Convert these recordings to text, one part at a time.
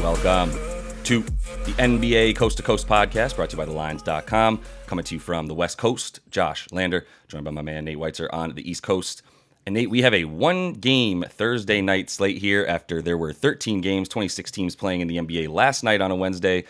Welcome to the NBA Coast to Coast podcast brought to you by thelines.com. Coming to you from the West Coast, Josh Lander, joined by my man Nate Weitzer on the East Coast. And Nate, we have a one-game Thursday night slate here after there were 13 games, 26 teams playing in the NBA last night on a Wednesday.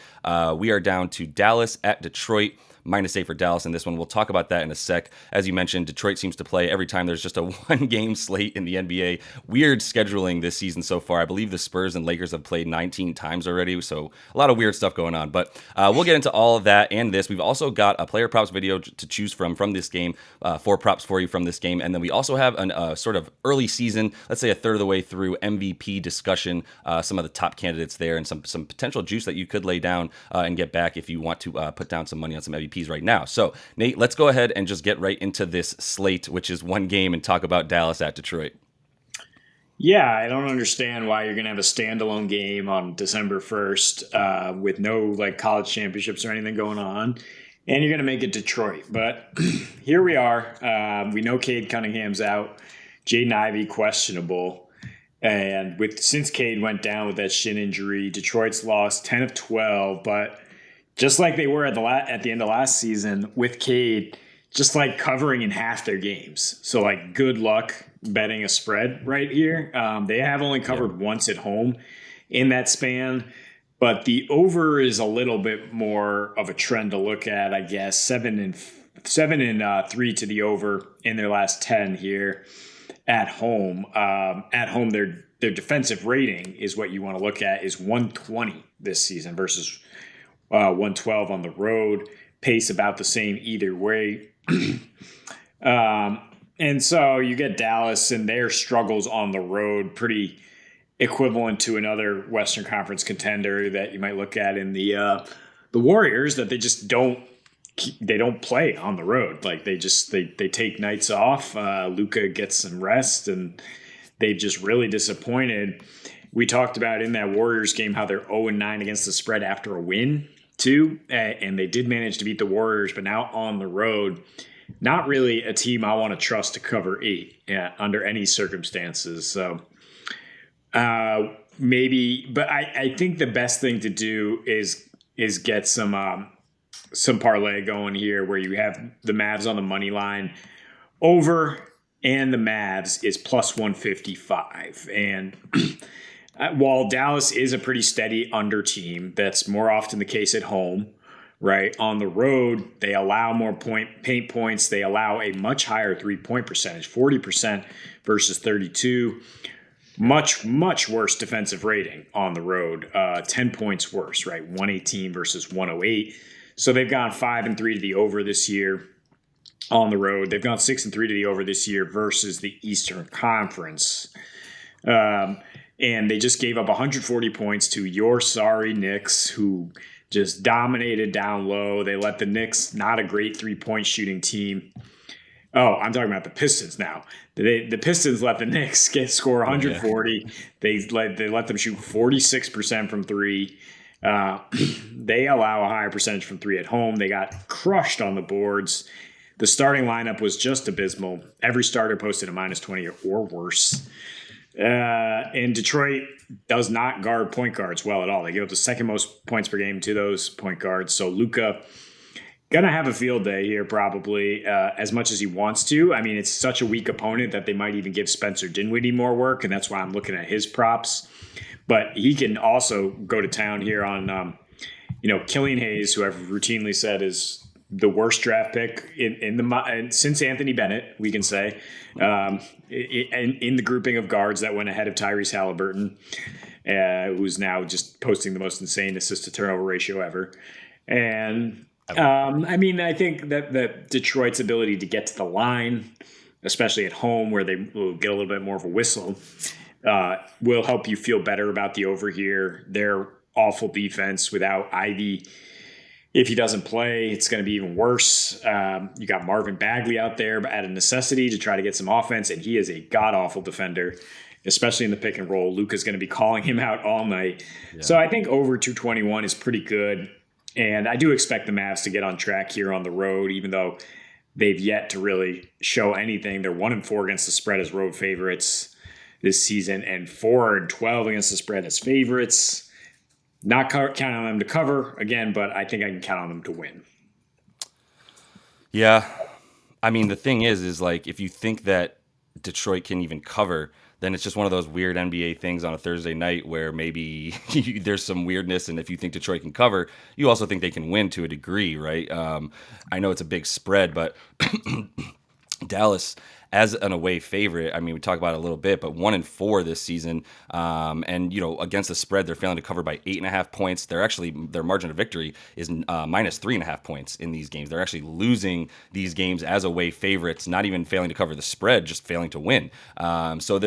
We are down to Dallas at Detroit. -8 for Dallas in this one. We'll talk about that in a sec. As you mentioned, Detroit seems to play every time there's just a one-game slate in the NBA. Weird scheduling this season so far. I believe the Spurs and Lakers have played 19 times already, so a lot of weird stuff going on. But we'll get into all of that and this. We've also got a player props video to choose from this game, 4 props for you from this game. And then we also have a sort of early season, let's say a third of the way through MVP discussion, some of the top candidates there and some potential juice that you could lay down and get back if you want to put down some money on some MVPs right now. So, Nate, let's go ahead and just get right into this slate, which is one game, and talk about Dallas at Detroit. Yeah, I don't understand why you're going to have a standalone game on December 1st with no college championships or anything going on, and you're going to make it Detroit. But here we are. We know Cade Cunningham's out. Jaden Ivey questionable. And since Cade went down with that shin injury, Detroit's lost 10 of 12, but just like they were at the end of last season with Cade, just covering in half their games. So good luck betting a spread right here. They have only covered once at home in that span, but the over is a little bit more of a trend to look at, I guess. 7 and 3 to the over in their last 10 here at home. At home, their defensive rating is what you want to look at, is 120 this season versus 112 on the road. Pace about the same either way. And so you get Dallas and their struggles on the road, pretty equivalent to another Western Conference contender that you might look at in the Warriors, that they just don't play on the road. They take nights off. Luka gets some rest, and they've just really disappointed. We talked about in that Warriors game how they're 0-9 against the spread after a win too, and they did manage to beat the Warriors, but now on the road, not really a team I want to trust to cover 8 under any circumstances. So maybe, but I think the best thing to do is get some parlay going here, where you have the Mavs on the money line over, and the Mavs is plus 155. And while Dallas is a pretty steady under team, that's more often the case at home, right? On the road, they allow more paint points. They allow a much higher 3-point percentage, 40% versus 32. Much, much worse defensive rating on the road, 10 points worse, right? 118 versus 108. So they've gone 5 and 3 to the over this year on the road. They've gone 6 and 3 to the over this year versus the Eastern Conference. And they just gave up 140 points to your sorry Knicks, who just dominated down low. They let the Knicks, not a great 3-point shooting team. Oh, I'm talking about the Pistons now. The Pistons let the Knicks score 140. They let them shoot 46% from 3. They allow a higher percentage from 3 at home. They got crushed on the boards. The starting lineup was just abysmal. Every starter posted a -20 or worse. And Detroit does not guard point guards well at all. They give up the second most points per game to those point guards. So Luka gonna have a field day here probably, as much as he wants to. I mean, it's such a weak opponent that they might even give Spencer Dinwiddie more work, and that's why I'm looking at his props. But he can also go to town here on, Killian Hayes, who I've routinely said is the worst draft pick since Anthony Bennett, we can say, in the grouping of guards that went ahead of Tyrese Halliburton, who's now just posting the most insane assist-to-turnover ratio ever. And I think that Detroit's ability to get to the line, especially at home where they will get a little bit more of a whistle, will help you feel better about the over here. Their awful defense without Ivy, if he doesn't play, it's going to be even worse. You got Marvin Bagley out there at a necessity to try to get some offense, and he is a god-awful defender, especially in the pick and roll. Luka's going to be calling him out all night. Yeah. So I think over 221 is pretty good, and I do expect the Mavs to get on track here on the road, even though they've yet to really show anything. They're 1-4 against the spread as road favorites this season, and 4-12 against the spread as favorites. Not count on them to cover again, but I think I can count on them to win. Yeah. I mean, the thing is like if you think that Detroit can even cover, then it's just one of those weird NBA things on a Thursday night where maybe there's some weirdness. And if you think Detroit can cover, you also think they can win to a degree, right? I know it's a big spread, but Dallas as an away favorite. I mean, we talked about it a little bit, but 1-4 this season, and against the spread, they're failing to cover by 8.5 points. Their margin of victory is minus 3.5 points in these games. They're actually losing these games as away favorites, not even failing to cover the spread, just failing to win. So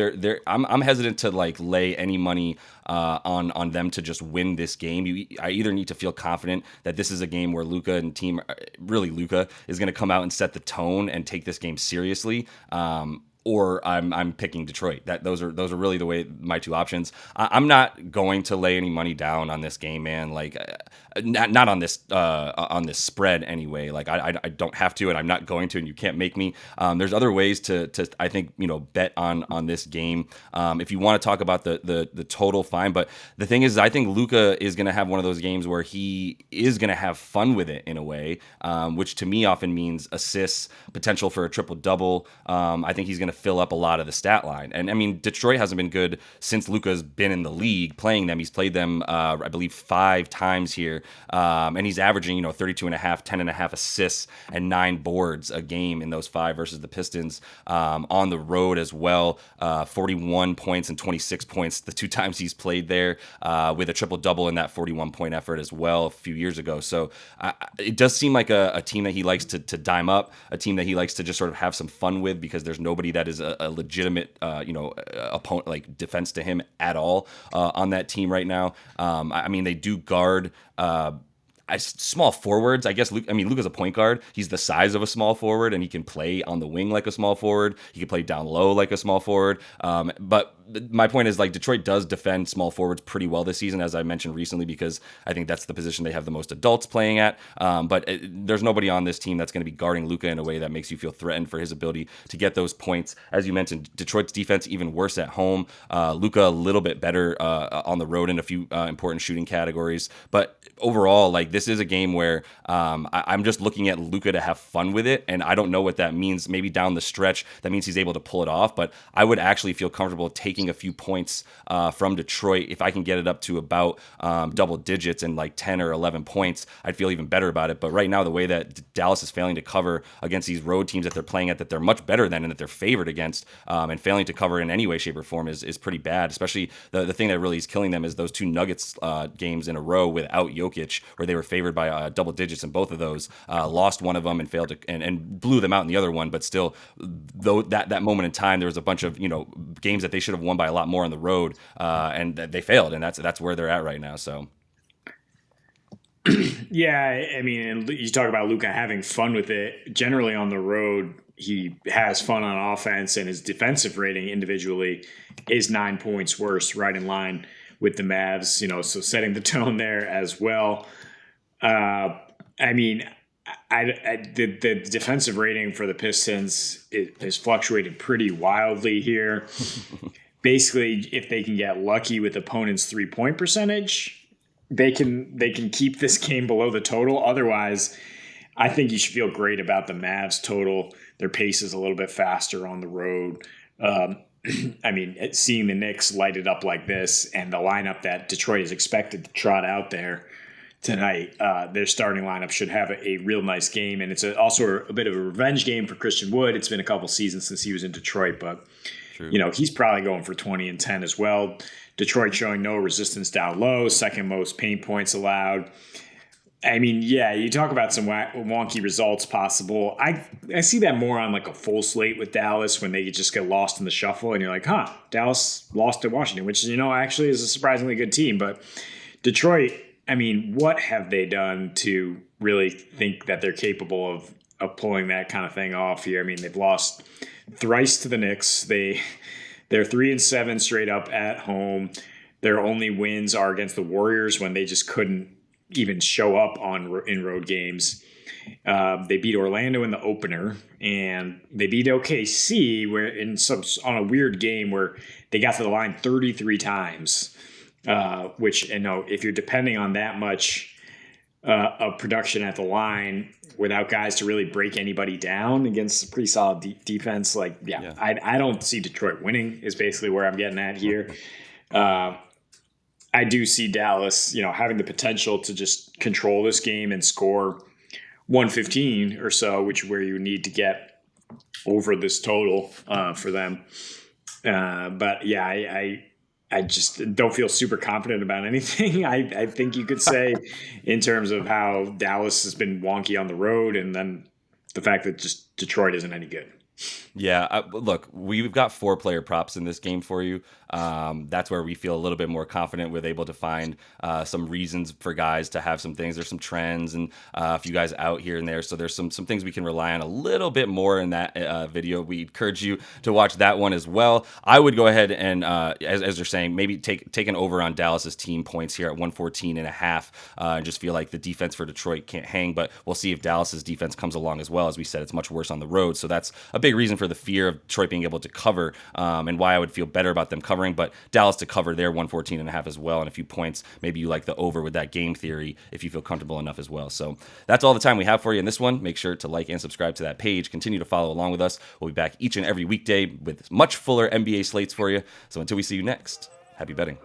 I'm hesitant to like lay any money on them to just win this game. I either need to feel confident that this is a game where Luka and team, really Luka, is going to come out and set the tone and take this game seriously. Or I'm picking Detroit. Those are really the way my two options. I'm not going to lay any money down on this game, man. Like not on this spread anyway. Like I don't have to, and I'm not going to, and you can't make me. There's other ways to I think bet on this game. If you want to talk about the total, fine. But the thing is, I think Luka is going to have one of those games where he is going to have fun with it in a way, which to me often means assists, potential for a triple double. I think he's going to fill up a lot of the stat line. And I mean, Detroit hasn't been good since Luka's been in the league playing them. He's played them, I believe, 5 times here. And he's averaging, 32 and a half, 10 and a half assists and 9 boards a game in those 5 versus the Pistons. On the road as well, 41 points and 26 points the 2 times he's played there, with a triple double in that 41-point effort as well a few years ago. So it does seem like a team that he likes to dime up, a team that he likes to just sort of have some fun with, because there's nobody that is a legitimate, opponent, like defense to him at all on that team right now. I mean, they do guard small forwards, I guess. Luka's a point guard. He's the size of a small forward, and he can play on the wing like a small forward. He can play down low like a small forward. But my point is, like, Detroit does defend small forwards pretty well this season, as I mentioned recently, because I think that's the position they have the most adults playing at. But there's nobody on this team that's going to be guarding Luka in a way that makes you feel threatened for his ability to get those points. As you mentioned, Detroit's defense even worse at home. Luka a little bit better on the road in a few important shooting categories. But overall, like, this is a game where I'm just looking at Luka to have fun with it, and I don't know what that means. Maybe down the stretch, that means he's able to pull it off, but I would actually feel comfortable taking a few points from Detroit. If I can get it up to about double digits and like 10 or 11 points, I'd feel even better about it. But right now, the way that Dallas is failing to cover against these road teams that they're playing at, that they're much better than and that they're favored against, and failing to cover in any way, shape, or form is pretty bad. Especially the thing that really is killing them is those 2 Nuggets games in a row without Jokic, where they were favored by double digits in both of those, lost one of them and failed to and blew them out in the other one. But still, though that moment in time, there was a bunch of games that they should have won by a lot more on the road, and they failed, and that's where they're at right now. So. Yeah, I mean, and you talk about Luka having fun with it. Generally on the road, he has fun on offense, and his defensive rating individually is 9 points worse, right in line with the Mavs. So setting the tone there as well. I mean, the defensive rating for the Pistons has fluctuated pretty wildly here. Basically, if they can get lucky with opponents' 3-point percentage, they can keep this game below the total. Otherwise, I think you should feel great about the Mavs total. Their pace is a little bit faster on the road. I mean, seeing the Knicks light it up like this, and the lineup that Detroit is expected to trot out there tonight, their starting lineup should have a real nice game. And it's also a bit of a revenge game for Christian Wood. It's been a couple seasons since he was in Detroit, but True. He's probably going for 20 and 10 as well. Detroit showing no resistance down low, second most paint points allowed. I mean, yeah, you talk about some wonky results possible. I see that more on like a full slate with Dallas, when they just get lost in the shuffle and you're like, Dallas lost to Washington, which, actually is a surprisingly good team. But Detroit, I mean, what have they done to really think that they're capable of pulling that kind of thing off here? I mean, they've lost thrice to the Knicks. They're 3-7 straight up at home. Their only wins are against the Warriors, when they just couldn't even show up in road games. They beat Orlando in the opener, and they beat OKC on a weird game where they got to the line 33 times. which, if you're depending on that much of production at the line without guys to really break anybody down against a pretty solid defense, I don't see Detroit winning is basically where I'm getting at here. I do see Dallas, having the potential to just control this game and score 115 or so, where you need to get over this total for them. But yeah, I just don't feel super confident about anything. I think you could say in terms of how Dallas has been wonky on the road, and then the fact that just Detroit isn't any good. Yeah, look, we've got 4-player props in this game for you. That's where we feel a little bit more confident. We're able to find some reasons for guys to have some things. There's some trends and a few guys out here and there. So there's some things we can rely on a little bit more in that video. We encourage you to watch that one as well. I would go ahead and, as you're saying, maybe take an over on Dallas's team points here at 114.5. And just feel like the defense for Detroit can't hang. But we'll see if Dallas's defense comes along as well. As we said, it's much worse on the road. So that's a big reason for the fear of Detroit being able to cover and why I would feel better about them covering. But Dallas to cover their 114.5 as well, and a few points. Maybe you like the over with that game theory if you feel comfortable enough as well. So that's all the time we have for you in this one. Make sure to like and subscribe to that page. Continue to follow along with us. We'll be back each and every weekday with much fuller NBA slates for you. So until we see you next, happy betting.